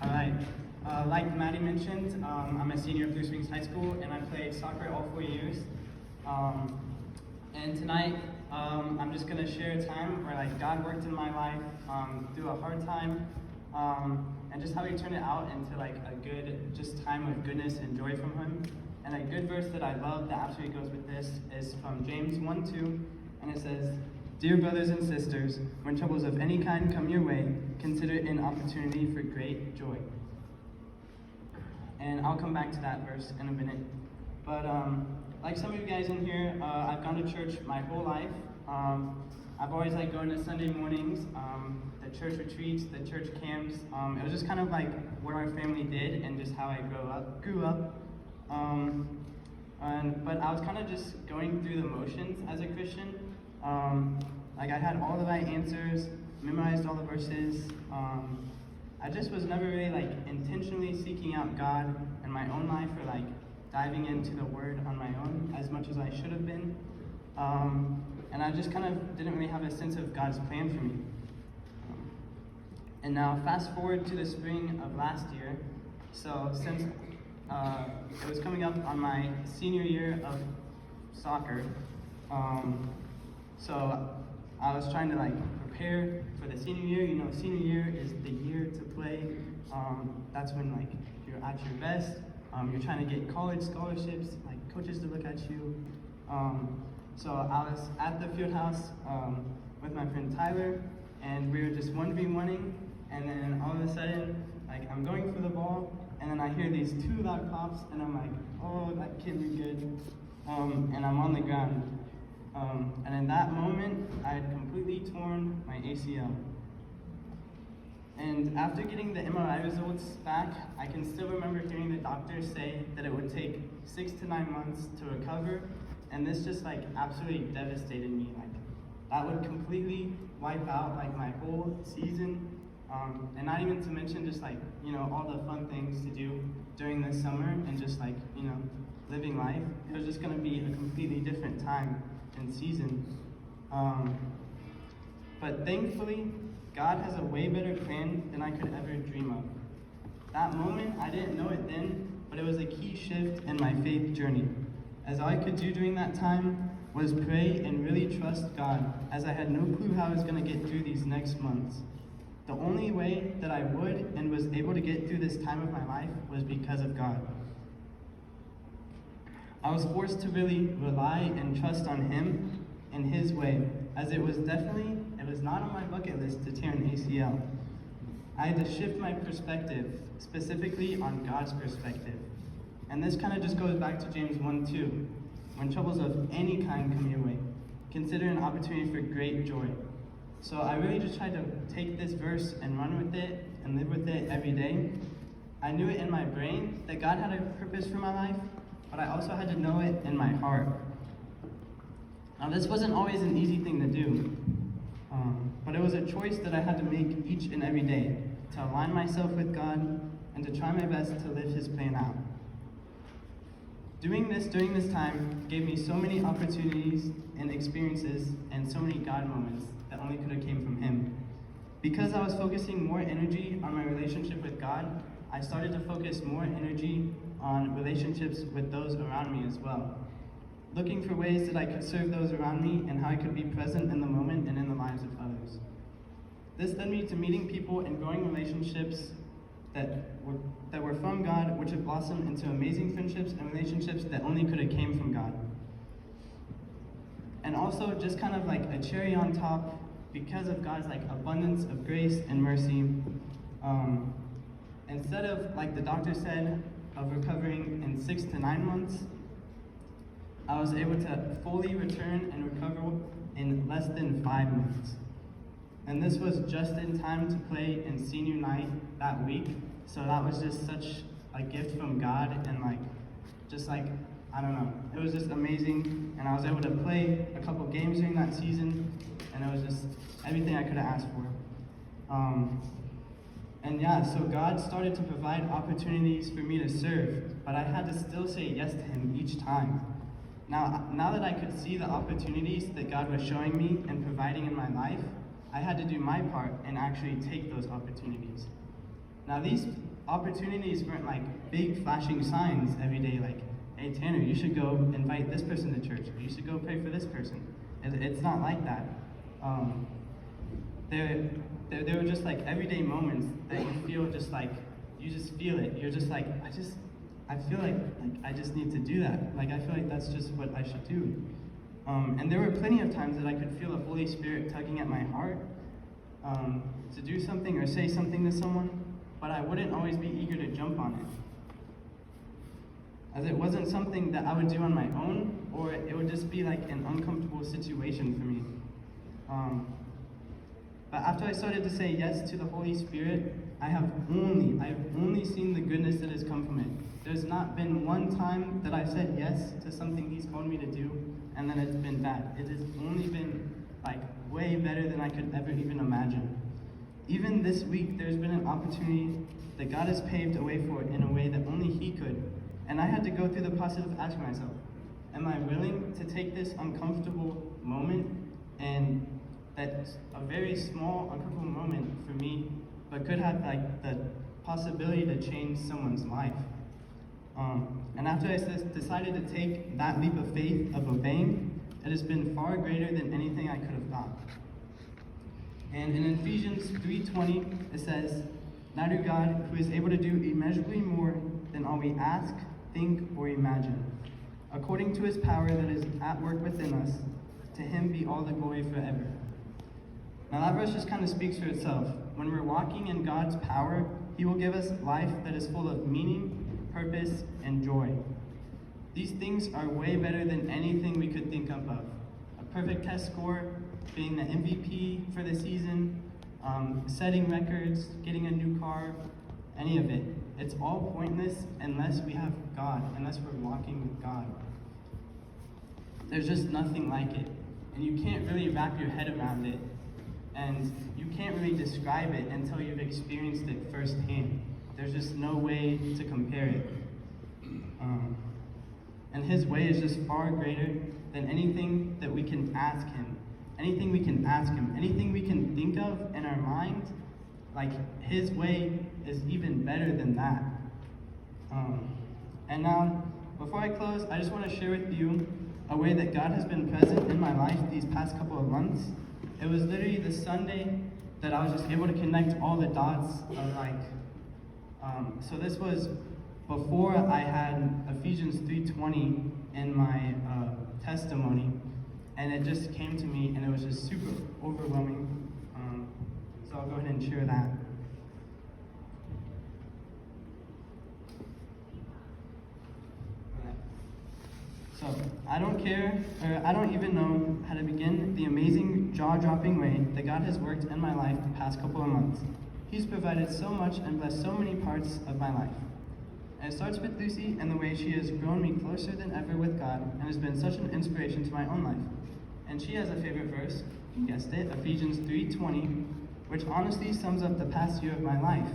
All right. Like Maddie mentioned, I'm a senior at Blue Springs High School, and I played soccer all 4 years. And tonight, I'm just gonna share a time where God worked in my life through a hard time, and just how He turned it out into a good just time of goodness and joy from Him. And a good verse that I love that absolutely goes with this is from James 1:2, and it says, "Dear brothers and sisters, when troubles of any kind come your way, consider it an opportunity for great joy." And I'll come back to that verse in a minute. But like some of you guys in here, I've gone to church my whole life. I've always liked going to Sunday mornings, the church retreats, the church camps. It was just kind of like what our family did and just how I grew up. But I was kind of just going through the motions as a Christian. I had all the right answers, memorized all the verses. I just was never really intentionally seeking out God in my own life or diving into the Word on my own as much as I should have been. And I just kind of didn't really have a sense of God's plan for me. And now fast forward to the spring of last year. So since it was coming up on my senior year of soccer, so I was trying to prepare for the senior year. You know, senior year is the year to play. That's when you're at your best. You're trying to get college scholarships, coaches to look at you. So I was at the field house with my friend Tyler, and we were just 1v1ing, and then all of a sudden, I'm going for the ball, and then I hear these 2 loud pops, and I'm like, oh, that can't be good. And I'm on the ground. And in that moment, I had completely torn my ACL. And after getting the MRI results back, I can still remember hearing the doctor say that it would take 6 to 9 months to recover, and this just absolutely devastated me. That would completely wipe out my whole season, and not even to mention just all the fun things to do during the summer and just living life. It was just gonna be a completely different time and season. But thankfully, God has a way better plan than I could ever dream of. That moment, I didn't know it then, but it was a key shift in my faith journey, as all I could do during that time was pray and really trust God, as I had no clue how I was going to get through these next months. The only way that I would and was able to get through this time of my life was because of God. I was forced to really rely and trust on Him and His way, as it was not on my bucket list to tear an ACL. I had to shift my perspective, specifically on God's perspective. And this kind of just goes back to James 1:2. When troubles of any kind come your way, consider an opportunity for great joy. So I really just tried to take this verse and run with it and live with it every day. I knew it in my brain that God had a purpose for my life, but I also had to know it in my heart. Now this wasn't always an easy thing to do, but it was a choice that I had to make each and every day to align myself with God and to try my best to live His plan out. Doing this during this time gave me so many opportunities and experiences and so many God moments that only could have came from Him. Because I was focusing more energy on my relationship with God, I started to focus more energy on relationships with those around me as well, looking for ways that I could serve those around me and how I could be present in the moment and in the lives of others. This led me to meeting people and growing relationships that were from God, which have blossomed into amazing friendships and relationships that only could have came from God. And also, just kind of a cherry on top, because of God's abundance of grace and mercy, instead of the doctor said of recovering in 6 to 9 months, I was able to fully return and recover in less than 5 months. And this was just in time to play in senior night that week. So that was just such a gift from God, and I don't know, it was just amazing. And I was able to play a couple games during that season, and it was just everything I could have asked for. And yeah, so God started to provide opportunities for me to serve, but I had to still say yes to Him each time. Now that I could see the opportunities that God was showing me and providing in my life, I had to do my part and actually take those opportunities. Now these opportunities weren't like big flashing signs every day, like, hey Tanner, you should go invite this person to church, or you should go pray for this person. It's not like that. There were just like everyday moments that you feel just like, you just feel it. You're just like, I feel like I just need to do that. Like, I feel like that's just what I should do. And there were plenty of times that I could feel the Holy Spirit tugging at my heart to do something or say something to someone, but I wouldn't always be eager to jump on it, as it wasn't something that I would do on my own, or it would just be like an uncomfortable situation for me. But after I started to say yes to the Holy Spirit, I've only seen the goodness that has come from it. There's not been one time that I've said yes to something He's called me to do, and then it's been bad. It has only been like way better than I could ever even imagine. Even this week, there's been an opportunity that God has paved a way for in a way that only He could. And I had to go through the process of asking myself, am I willing to take this uncomfortable moment, and that's a very small, uncomfortable moment for me, but could have like the possibility to change someone's life. And after I decided to take that leap of faith of obeying, it has been far greater than anything I could have thought. And in Ephesians 3:20, it says, "Now to God, who is able to do immeasurably more than all we ask, think, or imagine, according to His power that is at work within us, to Him be all the glory forever." Now that verse just kind of speaks for itself. When we're walking in God's power, He will give us life that is full of meaning, purpose, and joy. These things are way better than anything we could think of. A perfect test score, being the MVP for the season, setting records, getting a new car, any of it. It's all pointless unless we have God, unless we're walking with God. There's just nothing like it. And you can't really wrap your head around it. And you can't really describe it until you've experienced it firsthand. There's just no way to compare it. And His way is just far greater than anything that we can ask Him. Anything we can ask Him, anything we can think of in our mind, like His way is even better than that. And now, before I close, I just want to share with you a way that God has been present in my life these past couple of months. It was literally the Sunday that I was just able to connect all the dots of like, so this was before I had Ephesians 3:20 in my testimony, and it just came to me, and it was just super overwhelming. So I'll go ahead and share that. So I don't care, or I don't even know how to begin the amazing, jaw-dropping way that God has worked in my life the past couple of months. He's provided so much and blessed so many parts of my life. And it starts with Lucy and the way she has grown me closer than ever with God and has been such an inspiration to my own life. And she has a favorite verse, you guessed it, Ephesians 3:20, which honestly sums up the past year of my life.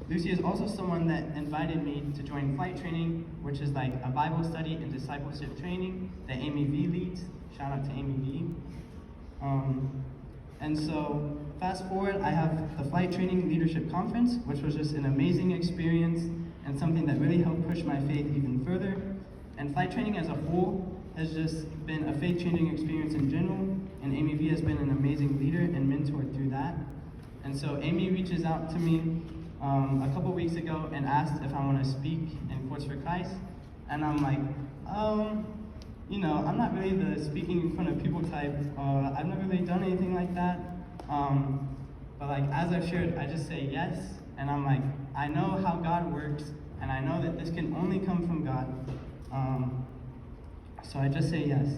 Lucy is also someone that invited me to join flight training, which is like a Bible study and discipleship training that Amy V leads. Shout out to Amy V. And so, fast forward, I have the Flight Training Leadership Conference, which was just an amazing experience and something that really helped push my faith even further. And flight training as a whole has just been a faith-changing experience in general, and Amy V has been an amazing leader and mentor through that. And so Amy reaches out to me a couple weeks ago and asked if I want to speak in Courts for Christ. And I'm like, I'm not really the speaking in front of people type. I've never really done anything like that. But like, as I've shared, I just say yes. And I'm like, I know how God works, and I know that this can only come from God. So I just say yes.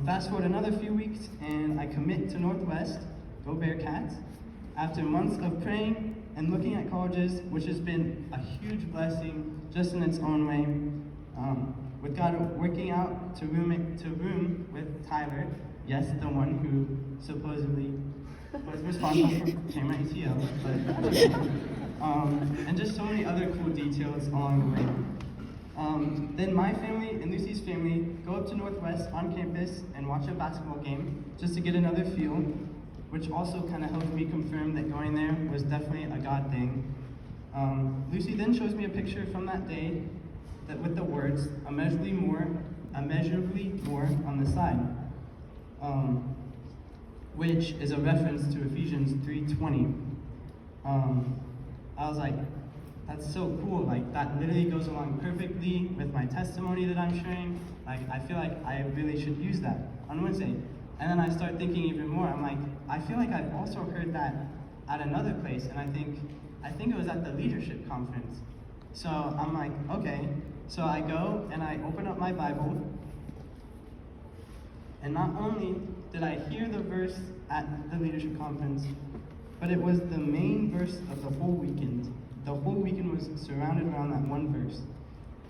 Fast forward another few weeks, and I commit to Northwest, go Bearcats. After months of praying and looking at colleges, which has been a huge blessing just in its own way, with God working out to room with Tyler, yes, the one who supposedly was responsible for paying my ATL, but and just so many other cool details along the way. Then my family and Lucy's family go up to Northwest on campus and watch a basketball game just to get another feel. which also kind of helped me confirm that going there was definitely a God thing. Lucy then shows me a picture from that day that with the words, immeasurably more on the side, which is a reference to Ephesians 3:20. I was like, that's so cool. Like, that literally goes along perfectly with my testimony that I'm sharing. Like, I feel like I really should use that on Wednesday. And then I start thinking even more. I'm like, I feel like I've also heard that at another place, and I think it was at the leadership conference. So I'm like, okay. So I go and I open up my Bible, and not only did I hear the verse at the leadership conference, but it was the main verse of the whole weekend. The whole weekend was surrounded around that one verse.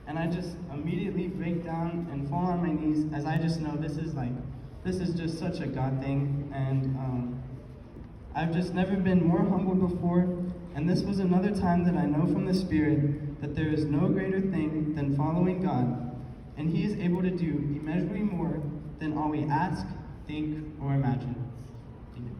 And I just immediately break down and fall on my knees, as I just know this is just such a God thing. And I've just never been more humbled before. And this was another time that I know from the Spirit that there is no greater thing than following God. And He is able to do immeasurably more than all we ask, think, or imagine. Amen.